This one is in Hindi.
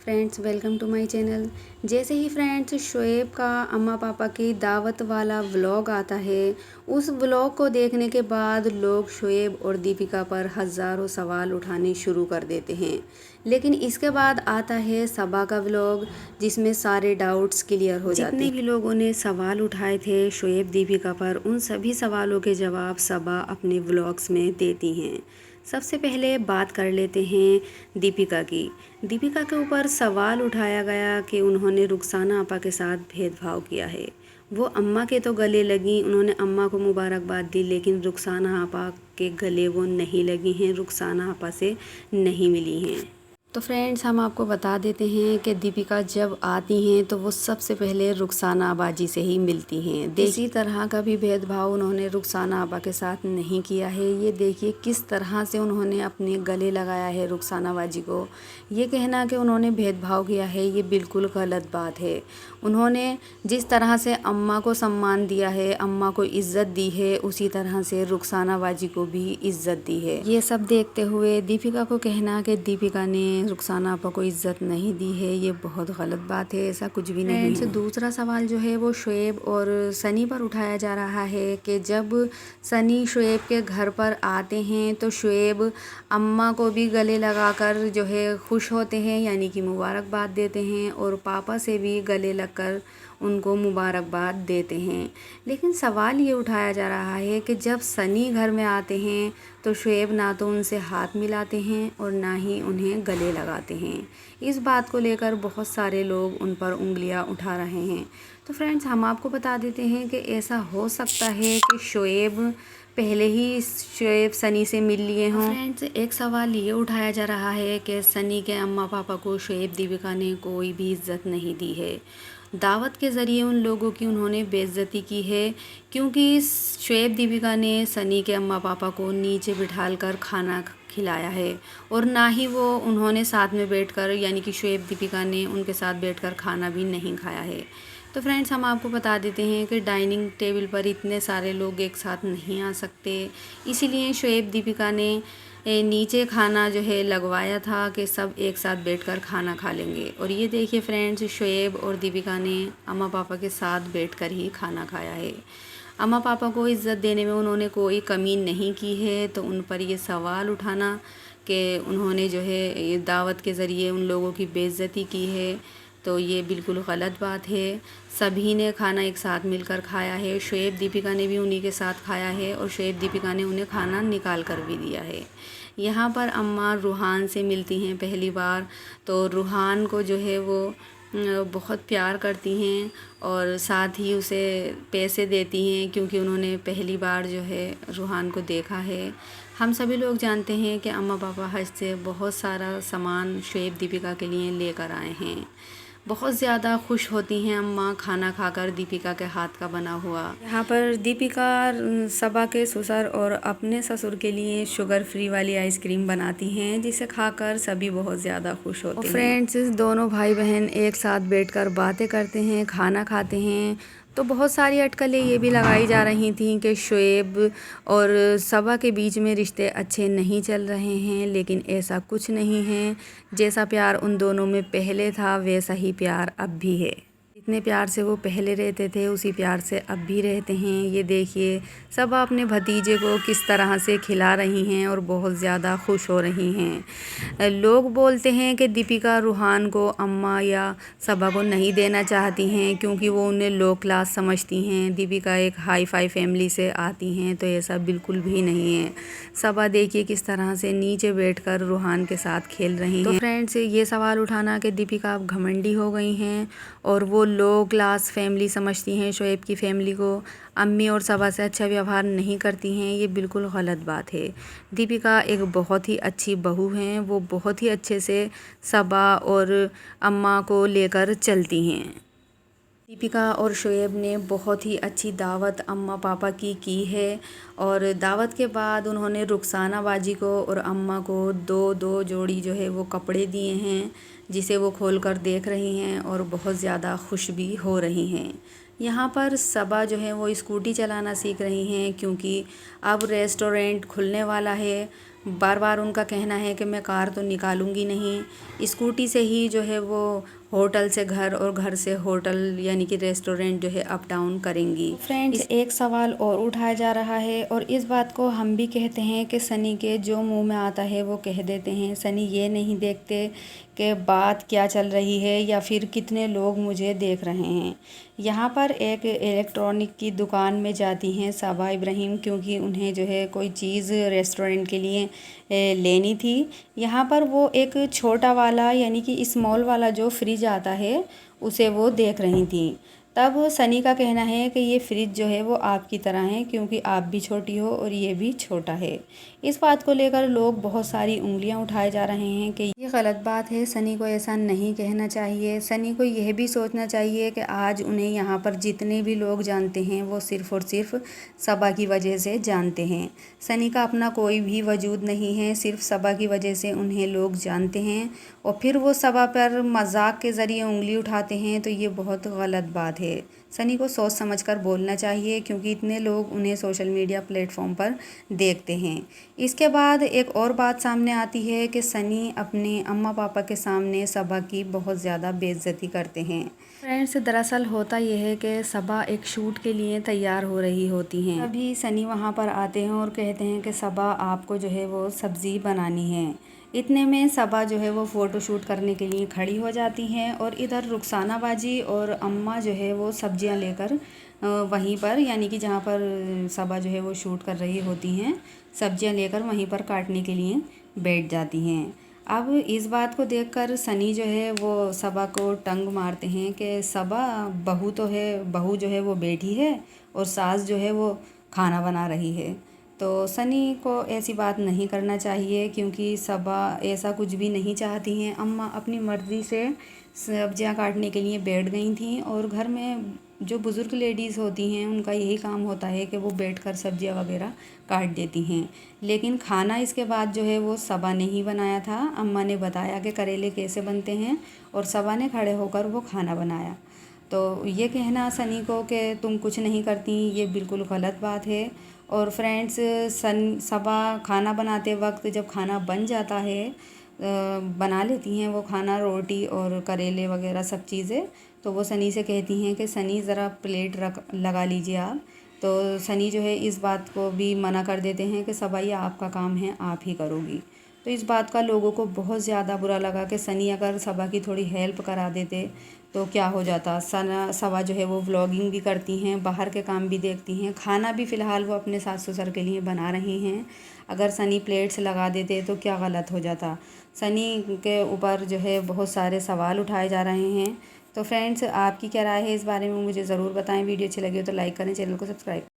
Friends, welcome to my channel. जैसे ही फ्रेंड्स शोएब का अम्मा पापा की दावत वाला व्लॉग आता है, उस व्लॉग को देखने के बाद लोग शोएब और दीपिका पर हज़ारों सवाल उठाने शुरू कर देते हैं। लेकिन इसके बाद आता है सबा का व्लॉग, जिसमें सारे डाउट्स क्लियर हो जाते हैं। जितने भी लोगों ने सवाल उठाए थे शोएब दीपिका पर, उन सभी सवालों के जवाब सबा अपने व्लॉग्स में देती हैं। सबसे पहले बात कर लेते हैं दीपिका की। दीपिका के ऊपर सवाल उठाया गया कि उन्होंने रुखसाना आपा के साथ भेदभाव किया है। वो अम्मा के तो गले लगी, उन्होंने अम्मा को मुबारकबाद दी, लेकिन रुखसाना आपा के गले वो नहीं लगी हैं, रुखसाना आपा से नहीं मिली हैं। तो फ्रेंड्स, हम आपको बता देते हैं कि दीपिका जब आती हैं तो वो सबसे पहले रुखसाना आबाजी से ही मिलती हैं। इसी तरह का भी भेदभाव उन्होंने रुखसाना आपा के साथ नहीं किया है। ये देखिए किस तरह से उन्होंने अपने गले लगाया है रुखसाना आबाजी को। ये कहना कि उन्होंने भेदभाव किया है, ये बिल्कुल गलत बात है। उन्होंने जिस तरह से अम्मा को सम्मान दिया है, अम्मा को इज़्ज़त दी है, उसी तरह से रुखसाना आबाजी को भी इज़्ज़त दी है। ये सब देखते हुए दीपिका को कहना कि दीपिका ने रुखसाना आपा को इज़्ज़त नहीं दी है, ये बहुत गलत बात है। ऐसा कुछ भी नहीं है। दूसरा सवाल जो है वो शोएब और सनी पर उठाया जा रहा है कि जब सनी शोएब के घर पर आते हैं तो शोएब अम्मा को भी गले लगाकर जो है खुश होते हैं, यानी कि मुबारकबाद देते हैं, और पापा से भी गले लगकर उनको मुबारकबाद देते हैं। लेकिन सवाल ये उठाया जा रहा है कि जब सनी घर में आते हैं तो शोएब ना तो उनसे हाथ मिलाते हैं और ना ही उन्हें गले लगाते हैं। इस बात को लेकर बहुत सारे लोग उन पर उंगलियां उठा रहे हैं। तो फ्रेंड्स, हम आपको बता देते हैं कि ऐसा हो सकता है कि शोएब पहले ही शोएब सनी से मिल लिए हों। फ्रेंड्स, एक सवाल ये उठाया जा रहा है कि सनी के अम्मा पापा को शोएब दीपिका ने कोई भी इज़्ज़त नहीं दी है। दावत के ज़रिए उन लोगों की उन्होंने बेइज्जती की है, क्योंकि शोएब दीपिका ने सनी के अम्मा पापा को नीचे बिठालकर खाना खिलाया है, और ना ही वो उन्होंने साथ में बैठकर, यानी कि शोएब दीपिका ने उनके साथ बैठकर खाना भी नहीं खाया है। तो फ्रेंड्स, हम आपको बता देते हैं कि डाइनिंग टेबल पर इतने सारे लोग एक साथ नहीं आ सकते, इसीलिए शोएब दीपिका ने नीचे खाना जो है लगवाया था कि सब एक साथ बैठकर खाना खा लेंगे। और ये देखिए फ्रेंड्स, शोएब और दीपिका ने अम्मा पापा के साथ बैठकर ही खाना खाया है। अम्मा पापा को इज़्ज़त देने में उन्होंने कोई कमी नहीं की है, तो उन पर ये सवाल उठाना कि उन्होंने जो है ये दावत के ज़रिए उन लोगों की बेइज्जती की है, तो ये बिल्कुल गलत बात है। सभी ने खाना एक साथ मिलकर खाया है, शोएब दीपिका ने भी उन्हीं के साथ खाया है, और शोएब दीपिका ने उन्हें खाना निकाल कर भी दिया है। यहाँ पर अम्मा रूहान से मिलती हैं पहली बार, तो रूहान को जो है वो बहुत प्यार करती हैं और साथ ही उसे पैसे देती हैं, क्योंकि उन्होंने पहली बार जो है रूहान को देखा है। हम सभी लोग जानते हैं कि अम्मा पापा हज से बहुत सारा सामान शोएब दीपिका के लिए लेकर आए हैं। बहुत ज़्यादा खुश होती हैं अम्मा खाना खाकर दीपिका के हाथ का बना हुआ। यहाँ पर दीपिका सबा के ससुर और अपने ससुर के लिए शुगर फ्री वाली आइसक्रीम बनाती हैं, जिसे खाकर सभी बहुत ज़्यादा खुश होते हैं। फ्रेंड्स, दोनों भाई बहन एक साथ बैठकर बातें करते हैं, खाना खाते हैं, तो बहुत सारी अटकलें ये भी लगाई जा रही थी कि शोएब और सबा के बीच में रिश्ते अच्छे नहीं चल रहे हैं, लेकिन ऐसा कुछ नहीं है। जैसा प्यार उन दोनों में पहले था, वैसा ही प्यार अब भी है। जितने प्यार से वो पहले रहते थे, उसी प्यार से अब भी रहते हैं। ये देखिए सबा अपने भतीजे को किस तरह से खिला रही हैं और बहुत ज़्यादा खुश हो रही हैं। लोग बोलते हैं कि दीपिका रूहान को अम्मा या सबा को नहीं देना चाहती हैं, क्योंकि वो उन्हें लो क्लास समझती हैं। दीपिका एक हाई फाई फैमिली से आती हैं, तो ऐसा बिल्कुल भी नहीं है। सबा देखिए किस तरह से नीचे बैठकर रूहान के साथ खेल रही हैं। तो फ्रेंड्स, ये सवाल उठाना कि दीपिका अब घमंडी हो गई हैं और वो लो क्लास फैमिली समझती हैं शोएब की फैमिली को, अम्मी और सबा से अच्छा व्यवहार नहीं करती हैं, ये बिल्कुल गलत बात है। दीपिका एक बहुत ही अच्छी बहू हैं, वो बहुत ही अच्छे से सबा और अम्मा को लेकर चलती हैं। दीपिका और शोएब ने बहुत ही अच्छी दावत अम्मा पापा की है, और दावत के बाद उन्होंने रुखसाना बाजी को और अम्मा को दो दो जोड़ी जो है वो कपड़े दिए हैं, जिसे वो खोलकर देख रही हैं और बहुत ज़्यादा खुश भी हो रही हैं। यहाँ पर सबा जो है वो स्कूटी चलाना सीख रही हैं, क्योंकि अब रेस्टोरेंट खुलने वाला है। बार बार उनका कहना है कि मैं कार तो निकालूंगी नहीं, स्कूटी से ही जो है वो होटल से घर और घर से होटल यानी कि रेस्टोरेंट जो है अप डाउन करेंगी। फ्रेंड्स, एक सवाल और उठाया जा रहा है और इस बात को हम भी कहते हैं कि सनी के जो मुंह में आता है वो कह देते हैं। सनी ये नहीं देखते कि बात क्या चल रही है या फिर कितने लोग मुझे देख रहे हैं। यहाँ पर एक इलेक्ट्रॉनिक की दुकान में जाती हैं सबा इब्राहिम, क्योंकि उन्हें जो है कोई चीज़ रेस्टोरेंट के लिए लेनी थी। यहाँ पर वो एक छोटा वाला यानी कि स्मॉल वाला जो फ्रिज आता है उसे वो देख रही थी। तब सनी का कहना है कि ये फ्रिज जो है वो आपकी तरह है, क्योंकि आप भी छोटी हो और ये भी छोटा है। इस बात को लेकर लोग बहुत सारी उंगलियां उठाए जा रहे हैं कि ये गलत बात है, सनी को ऐसा नहीं कहना चाहिए। सनी को यह भी सोचना चाहिए कि आज उन्हें यहाँ पर जितने भी लोग जानते हैं वो सिर्फ़ और सिर्फ सबा की वजह से जानते हैं। सनी का अपना कोई भी वजूद नहीं है, सिर्फ सबा की वजह से उन्हें लोग जानते हैं और फिर वो सबा पर मजाक के ज़रिए उंगली उठाते हैं, तो ये बहुत गलत बात है। सनी को सोच समझकर बोलना चाहिए, क्योंकि इतने लोग उन्हें सोशल मीडिया प्लेटफॉर्म पर देखते हैं। इसके बाद एक और बात सामने आती है कि सनी अपने अम्मा पापा के सामने सबा की बहुत ज़्यादा बेइज्जती करते हैं। फ्रेंड्स, दरअसल होता यह है कि सबा एक शूट के लिए तैयार हो रही होती हैं। तभी सनी वहाँ पर आते हैं और कहते हैं कि सबा आपको जो है वो सब्ज़ी बनानी है। इतने में सबा जो है वो फ़ोटो शूट करने के लिए खड़ी हो जाती हैं और इधर रुखसाना बाजी और अम्मा जो है वो सब्जियां लेकर वहीं पर यानी कि जहाँ पर सबा जो है वो शूट कर रही होती हैं, सब्जियां लेकर वहीं पर काटने के लिए बैठ जाती हैं। अब इस बात को देखकर सनी जो है वो सबा को टंग मारते हैं कि सबा, बहू तो है, बहू जो है वो बैठी है और सास जो है वो खाना बना रही है। तो सनी को ऐसी बात नहीं करना चाहिए, क्योंकि सबा ऐसा कुछ भी नहीं चाहती हैं। अम्मा अपनी मर्ज़ी से सब्जियां काटने के लिए बैठ गई थीं और घर में जो बुज़ुर्ग लेडीज़ होती हैं उनका यही काम होता है कि वो बैठकर सब्जियां वगैरह काट देती हैं। लेकिन खाना इसके बाद जो है वो सबा ने ही बनाया था। अम्मा ने बताया कि करेले कैसे बनते हैं और सबा ने खड़े होकर वो खाना बनाया। तो ये कहना सनी को कि तुम कुछ नहीं करती, ये बिल्कुल गलत बात है। और फ्रेंड्स, सबा खाना बनाते वक्त जब खाना बन जाता है, बना लेती हैं वो खाना, रोटी और करेले वगैरह सब चीज़ें, तो वो सनी से कहती हैं कि सनी ज़रा प्लेट रख लगा लीजिए आप। तो सनी जो है इस बात को भी मना कर देते हैं कि सबा ये आपका काम है, आप ही करोगी। तो इस बात का लोगों को बहुत ज़्यादा बुरा लगा कि सनी अगर सबा की थोड़ी हेल्प करा देते तो क्या हो जाता। सबा जो है वो व्लॉगिंग भी करती हैं, बाहर के काम भी देखती हैं, खाना भी फ़िलहाल वो अपने सास ससुर के लिए बना रही हैं। अगर सनी प्लेट्स लगा देते तो क्या गलत हो जाता। सनी के ऊपर जो है बहुत सारे सवाल उठाए जा रहे हैं। तो फ्रेंड्स, आपकी क्या राय है इस बारे में मुझे ज़रूर बताएं। वीडियो अच्छी लगी हो तो लाइक करें, चैनल को सब्सक्राइब